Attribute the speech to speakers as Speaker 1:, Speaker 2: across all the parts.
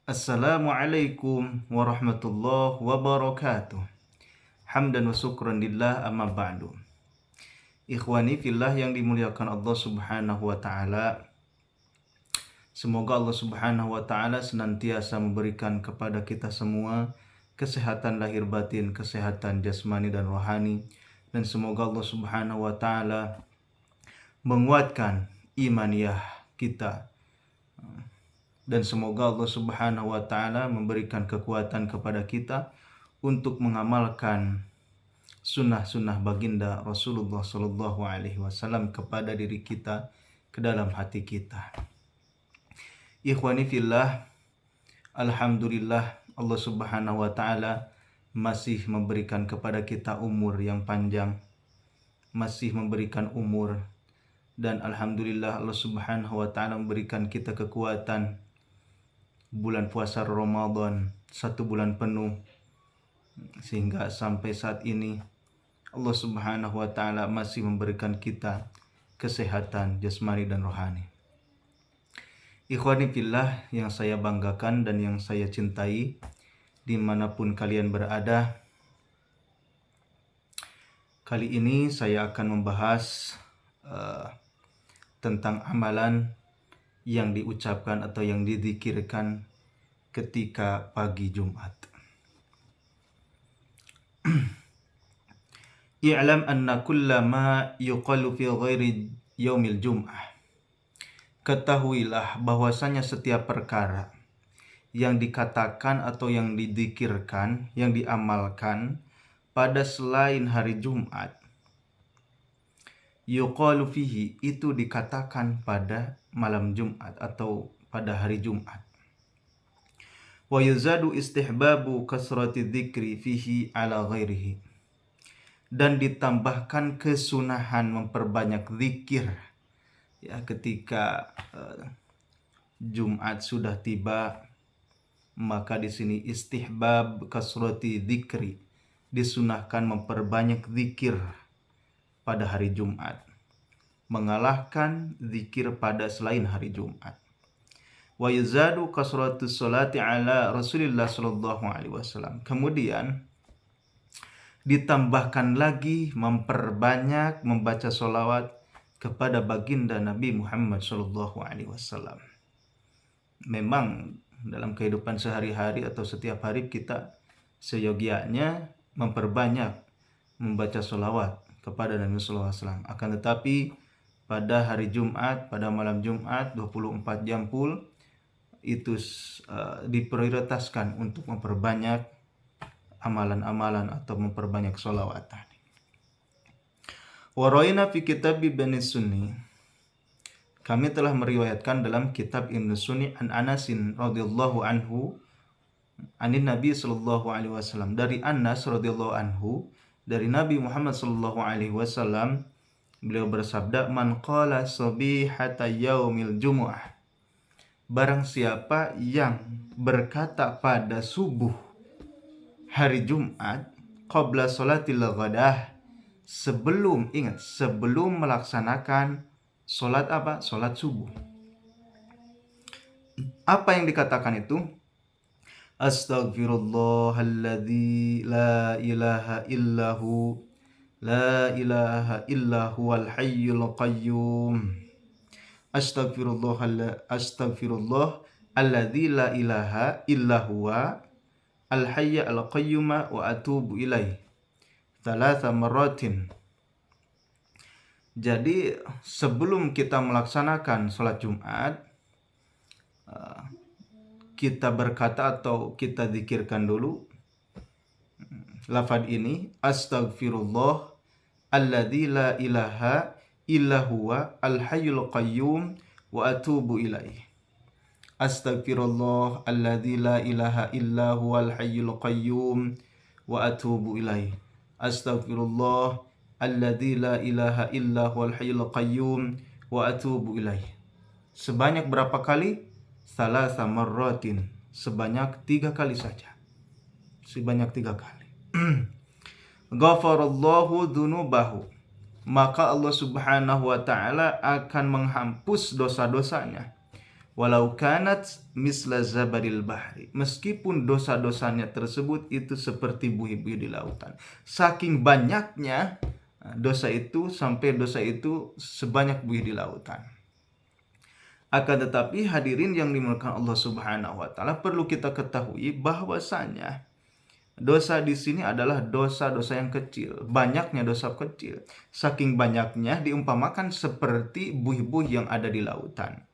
Speaker 1: Assalamualaikum warahmatullahi wabarakatuh. Hamdan wa syukran lillah amma ba'du. Ikhwani fillah yang dimuliakan Allah Subhanahu wa taala. Semoga Allah Subhanahu wa taala senantiasa memberikan kepada kita semua kesehatan lahir batin, kesehatan jasmani dan rohani, dan semoga Allah Subhanahu wa taala menguatkan imaniyah kita. Dan semoga Allah Subhanahu wa taala memberikan kekuatan kepada kita untuk mengamalkan sunnah-sunnah baginda Rasulullah Sallallahu Alaihi Wasallam kepada diri kita, ke dalam hati kita. Ikhwani fillah, alhamdulillah Allah Subhanahu wa taala masih memberikan kepada kita umur yang panjang, masih memberikan umur, dan alhamdulillah Allah Subhanahu wa taala memberikan kita kekuatan bulan puasa Ramadan 1 bulan penuh, sehingga sampai saat ini Allah Subhanahu wa taala masih memberikan kita kesehatan jasmani dan rohani. Ikhwani fillah yang saya banggakan dan yang saya cintai dimanapun kalian berada, kali ini saya akan membahas tentang amalan yang diucapkan atau yang dizikirkan ketika pagi Jumat. I'lam anna kulla ma yuqalu fi ghairi yaumil jum'ah. Ketahuilah bahwasanya setiap perkara yang dikatakan atau yang dizikirkan, yang diamalkan pada selain hari Jumat, yuqalu fihi, itu dikatakan pada malam Jumat atau pada hari Jumat. Wa yuzadu istihbabu kasrati dzikri fihi ala ghairihi, dan ditambahkan kesunahan memperbanyak zikir ya ketika Jumat sudah tiba. Maka di sini istihbab kasrati dzikri, disunahkan memperbanyak zikir pada hari Jumat, mengalahkan zikir pada selain hari Jumat. Wa yuzadu kasratus sholati ala Rasulillah sallallahu alaihi wasallam. Kemudian ditambahkan lagi memperbanyak membaca sholawat kepada baginda Nabi Muhammad sallallahu alaihi wasallam. Memang dalam kehidupan sehari-hari atau setiap hari kita seyogianya memperbanyak membaca sholawat kepada Nabi sallallahu alaihi wasallam. Akan tetapi pada hari Jumat, pada malam Jumat 24 jam full itu diprioritaskan untuk memperbanyak amalan-amalan atau memperbanyak sholawatan. Waraina fi kitab Ibn Sunni, kami telah meriwayatkan dalam kitab Ibn Sunni an Anasin radhiyallahu anhu anin Nabi sallallahu alaihi wasallam, dari Anas radhiyallahu anhu dari Nabi Muhammad sallallahu alaihi wasallam, beliau bersabda, man qala sabihata yaumil jumu'ah, barang siapa yang berkata pada subuh hari Jumat, qabla sholatil ghadah, sebelum melaksanakan sholat apa? Sholat subuh. Apa yang dikatakan itu? Astaghfirullahalladzi la ilaha illahu la ilaha illahu al hayyul qayyum. Astaghfirullah alladzi la ilaha illahu al hayya al qayyuma wa atubu ilaih 3 marratin. Jadi sebelum kita melaksanakan sholat Jumat, kita berkata atau kita zikirkan dulu lafaz ini, astaghfirullah alladzi la ilaha illa huwa al hayyul qayyum wa atubu ilaih. Astaghfirullah alladzi la ilaha illa huwa al hayyul qayyum wa atubu ilaih. Astaghfirullah alladzi la ilaha illa huwa al hayyul qayyum wa atubu ilaih. Sebanyak berapa kali? 3 marratin, sebanyak 3 kali saja. Sebanyak 3 kali. Ghafarallahu dzunubahu, maka Allah Subhanahu wa taala akan menghapus dosa-dosanya. walau kanat misla zabadil bahri, meskipun dosa-dosanya tersebut itu seperti buih-buih di lautan. Saking banyaknya dosa itu sampai dosa itu sebanyak buih di lautan. Akan tetapi hadirin yang dimuliakan Allah Subhanahu wa taala, perlu kita ketahui bahwasanya dosa di sini adalah dosa-dosa yang kecil, banyaknya dosa kecil. Saking banyaknya diumpamakan seperti buih-buih yang ada di lautan.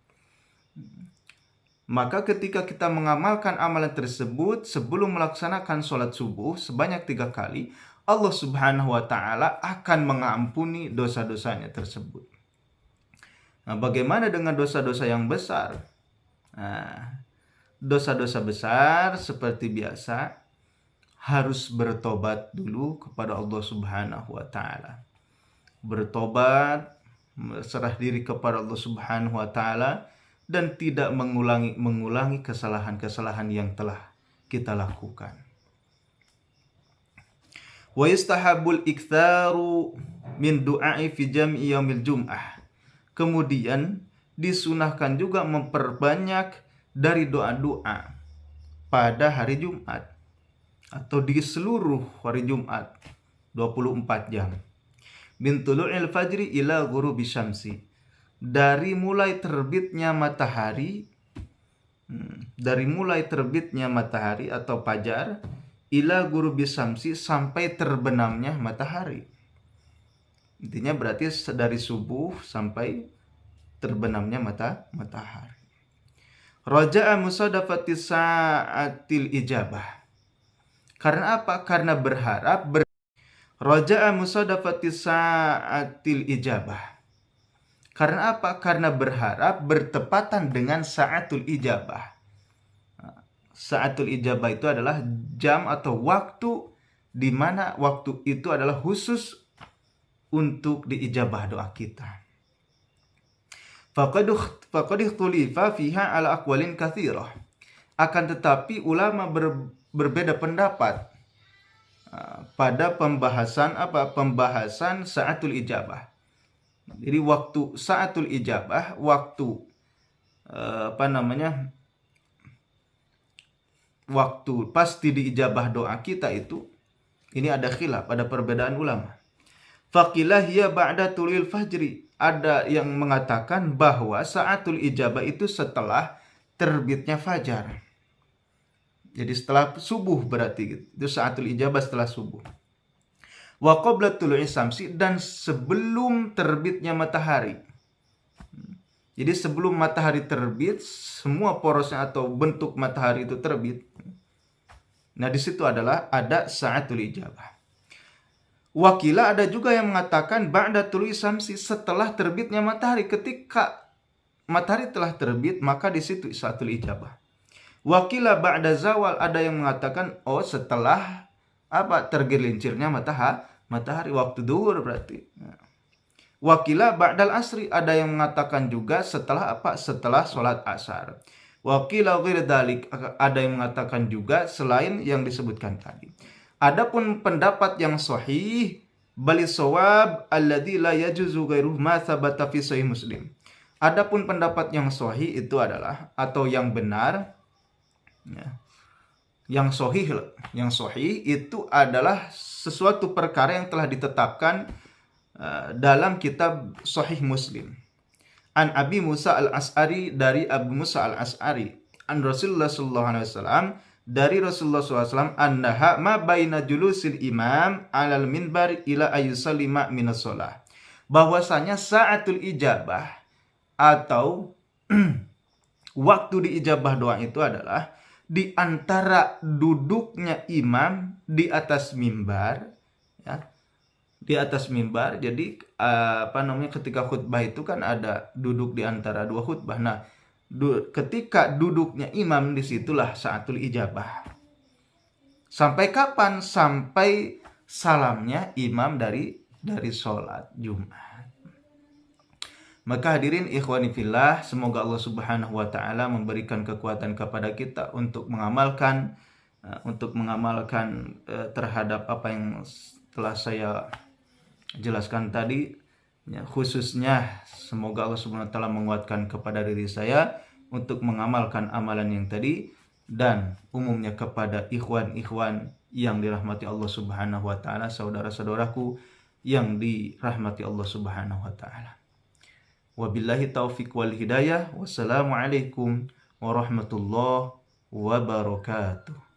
Speaker 1: Maka ketika kita mengamalkan amalan tersebut sebelum melaksanakan sholat subuh sebanyak 3 kali, Allah Subhanahu wa taala akan mengampuni dosa-dosanya tersebut. Nah, bagaimana dengan dosa-dosa yang besar? Nah, dosa-dosa besar seperti biasa harus bertobat dulu kepada Allah Subhanahu wa taala. Bertobat, berserah diri kepada Allah Subhanahu wa taala dan tidak mengulangi kesalahan-kesalahan yang telah kita lakukan. Wa yustahabul iktsaru min du'ai fi jam'i yaumil jum'ah. Kemudian disunahkan juga memperbanyak dari doa-doa pada hari Jumat atau di seluruh hari Jumat 24 jam. Min tulu'il fajri ila ghurubi syamsi. Dari mulai terbitnya matahari atau fajar ila ghurubi syamsi, sampai terbenamnya matahari. Intinya berarti dari subuh sampai terbenamnya matahari. Raja'a musadafati sa'atil ijabah. Karena apa? Karena berharap Raja'a musadafati sa'atil ijabah. Karena apa? Karena berharap bertepatan dengan sa'atul ijabah. Sa'atul ijabah itu adalah jam atau waktu di mana waktu itu adalah khusus untuk diijabah doa kita. Faqad ikhtulifa fiha ala aqwalin katsirah. Akan tetapi ulama berbeda pendapat pada pembahasan sa'atul ijabah. Jadi waktu sa'atul ijabah, waktu waktu pasti diijabah doa kita itu, ini ada khilaf, ada perbedaan ulama. Faqilah hiya ba'da tulil fajri. Ada yang mengatakan bahwa sa'atul ijabah itu setelah terbitnya fajar. Jadi setelah subuh berarti gitu. Itu sa'atul ijabah setelah subuh. Wa qabla tulu'i syamsi, dan sebelum terbitnya matahari. Jadi sebelum matahari terbit, semua porosnya atau bentuk matahari itu terbit. Nah, di situ ada sa'atul ijabah. Wakila ada juga yang mengatakan ba'da tulu'i syamsi, setelah terbitnya matahari. Ketika matahari telah terbit, maka di situ sa'atul ijabah. Wakila ba'da zawal, ada yang mengatakan setelah tergelincirnya matahari, waktu duhur berarti. Wakila ba'dal asri, ada yang mengatakan juga setelah sholat asar. Wakila ghair dzalik, ada yang mengatakan juga selain yang disebutkan tadi. Adapun pendapat yang sahih, balis shawab alladzi la yajuzu ghairuhu ma tsabata fi sahih Muslim. Adapun pendapat yang sahih itu adalah, atau yang benar, yang sahih itu adalah sesuatu perkara yang telah ditetapkan dalam kitab Sahih Muslim. An Abi Musa al-As'ari, dari Abu Musa al-As'ari, an Rasulullah sallallahu alaihi wasallam, dari Rasulullah SAW, annaha ma baina julusil imam alal minbar ila ayyusallima minas shalah. Bahwasanya sa'atul ijabah atau waktu diijabah doa itu adalah di antara duduknya imam di atas mimbar, ya. Di atas mimbar. Jadi ketika khutbah itu kan ada duduk di antara dua khutbah. Nah, ketika duduknya imam, disitulah sa'atul ijabah. Sampai kapan? Sampai salamnya imam dari sholat Jumat. Maka hadirin ikhwani fillah, semoga Allah Subhanahu wa taala memberikan kekuatan kepada kita untuk mengamalkan terhadap apa yang telah saya jelaskan tadi. Ya, khususnya semoga Allah Subhanahu wa taala menguatkan kepada diri saya untuk mengamalkan amalan yang tadi, dan umumnya kepada ikhwan-ikhwan yang dirahmati Allah Subhanahu wa taala, saudara-saudaraku yang dirahmati Allah Subhanahu wa taala. Wabillahi taufiq wal hidayah. Wassalamualaikum warahmatullahi wabarakatuh.